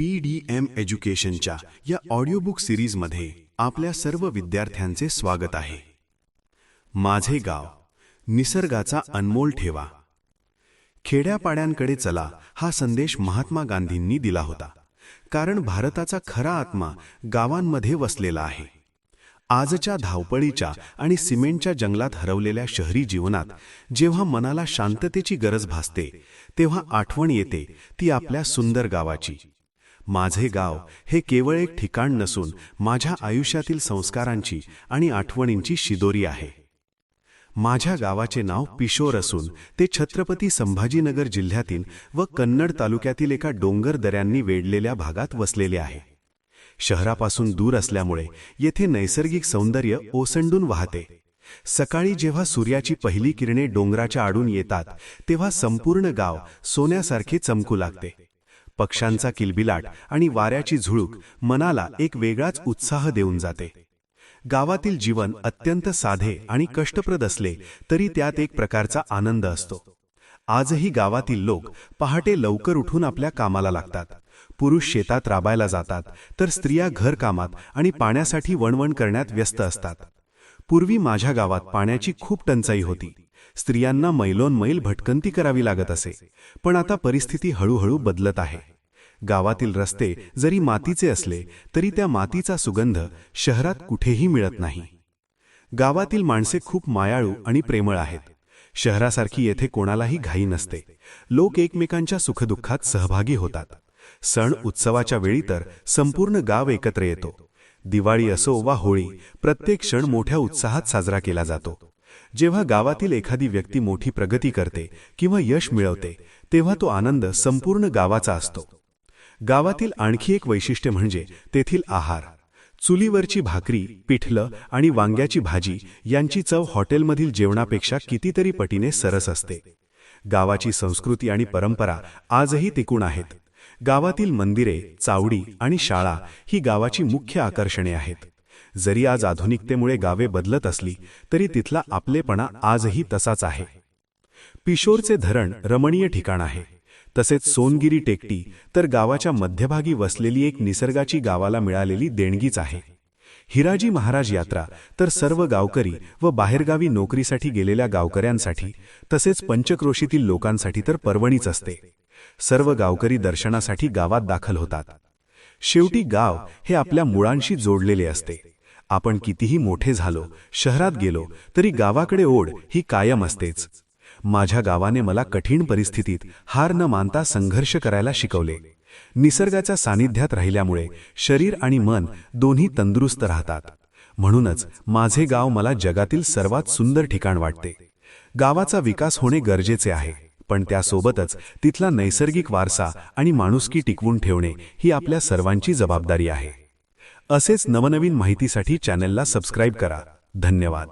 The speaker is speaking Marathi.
PDM एज्युकेशनच्या या ऑडिओबुक सिरीजमध्ये आपल्या सर्व विद्यार्थ्यांचे स्वागत आहे. माझे गाव, निसर्गाचा अनमोल ठेवा. खेड्यापाड्यांकडे चला हा संदेश महात्मा गांधींनी दिला होता, कारण भारताचा खरा आत्मा गावांमध्ये वसलेला आहे. आजच्या धावपळीच्या आणि सिमेंटच्या जंगलात हरवलेल्या शहरी जीवनात जेव्हा मनाला शांततेची गरज भासते, तेव्हा आठवण येते ती आपल्या सुंदर गावाची. माझे गाव हे केवळ एक ठिकाण नसून माझ्या आयुष्यातील संस्कारांची आणि आठवणींची शिदोरी आहे. माझ्या गावाचे नाव पिशोर असून ते छत्रपती संभाजीनगर जिल्ह्यातील व कन्नड तालुक्यातील एका डोंगर दऱ्यांनी वेढलेल्या भागात वसलेले आहे. शहरापासून दूर असल्यामुळे येथे नैसर्गिक सौंदर्य ओसंडून वाहते. सकाळी जेव्हा सूर्याची पहिली किरणे डोंगराच्या आडून येतात, तेव्हा संपूर्ण गाव सोन्यासारखे चमकू लागते. पक्ष्यांचा किलबिलाट आणि वाऱ्याची झुळूक मनाला एक वेगळाच उत्साह देऊन जाते. गावातील जीवन अत्यंत साधे आणि कष्टप्रद असले तरी त्यात एक प्रकारचा आनंद असतो. आजही गावातील लोक पहाटे लवकर उठून आपल्या कामाला लागतात. पुरुष शेतात राबायला जातात, तर स्त्रिया घरकामात आणि पाण्यासाठी वणवण करण्यात व्यस्त असतात. पूर्वी माझ्या गावात पाण्याची खूप टंचाई होती. स्त्रियांना मैलोनमैल भटकंती करावी लागत असे. पण आता परिस्थिती हळूहळू बदलत आहे. गावातील रस्ते जरी मातीचे असले तरी त्या मातीचा सुगंध शहरात कुठेही मिळत नाही. गावातील माणसे खूप मायाळू आणि प्रेमळ आहेत. शहरासारखी येथे कोणालाही घाई नसते. लोक एकमेकांच्या सुखदुःखात सहभागी होतात. सण उत्सवाच्या वेळी तर संपूर्ण गाव एकत्र येतो. दिवाळी असो वा होळी, प्रत्येक क्षण मोठ्या उत्साहात साजरा केला जातो. जेव्हा गावातील एखादी व्यक्ती मोठी प्रगती करते किंवा यश मिळवते, तेव्हा तो आनंद संपूर्ण गावाचा असतो. गावातील आणखी एक वैशिष्ट्य म्हणजे तेथील आहार. चुलीवरची भाकरी, पिठलं आणि वांग्याची भाजी यांची चव हॉटेलमधील जेवणापेक्षा कितीतरी पटीने सरस असते. गावाची संस्कृती आणि परंपरा आजही टिकून आहेत. गावातील मंदिरे, चावडी आणि शाळा ही गावाची मुख्य आकर्षणे आहेत. जरी आज आधुनिकतेमुळे गावे बदलत असली तरी तिथला आपलेपणा आजही तसाच आहे. पिशोरचे धरण रमणीय ठिकाण आहे. तसेच सोनगिरी टेकडी तर गावाच्या मध्यभागी वसलेली एक निसर्गाची गावाला मिळालेली देणगीच आहे. हिराजी महाराज यात्रा तर सर्व गावकरी व बाहेरगावी नोकरीसाठी गेलेल्या गावकऱ्यांसाठी, तसेच पंचक्रोशीतील लोकांसाठी तर पर्वणीच असते. सर्व गावकरी दर्शनासाठी गावात दाखल होतात. शेवटी गाव हे आपल्या मुळांशी जोडलेले असते. आपण कितीही मोठे झालो, शहरात गेलो तरी गावाकडे ओढ ही कायम असतेच. माझ्या गावाने मला कठीण परिस्थितीत हार न मानता संघर्ष करायला शिकवले. निसर्गाच्या सानिध्यात राहिल्यामुळे शरीर आणि मन दोन्ही तंदुरुस्त राहतात. म्हणूनच माझे गाव मला जगातील सर्वात सुंदर ठिकाण वाटते. गावाचा विकास होणे गरजेचे आहे, पण त्यासोबतच तिथला नैसर्गिक वारसा आणि माणुसकी टिकवून ठेवणे ही आपल्या सर्वांची जबाबदारी आहे. असेच नवनवीन माहितीसाठी चॅनलला सबस्क्राईब करा. धन्यवाद.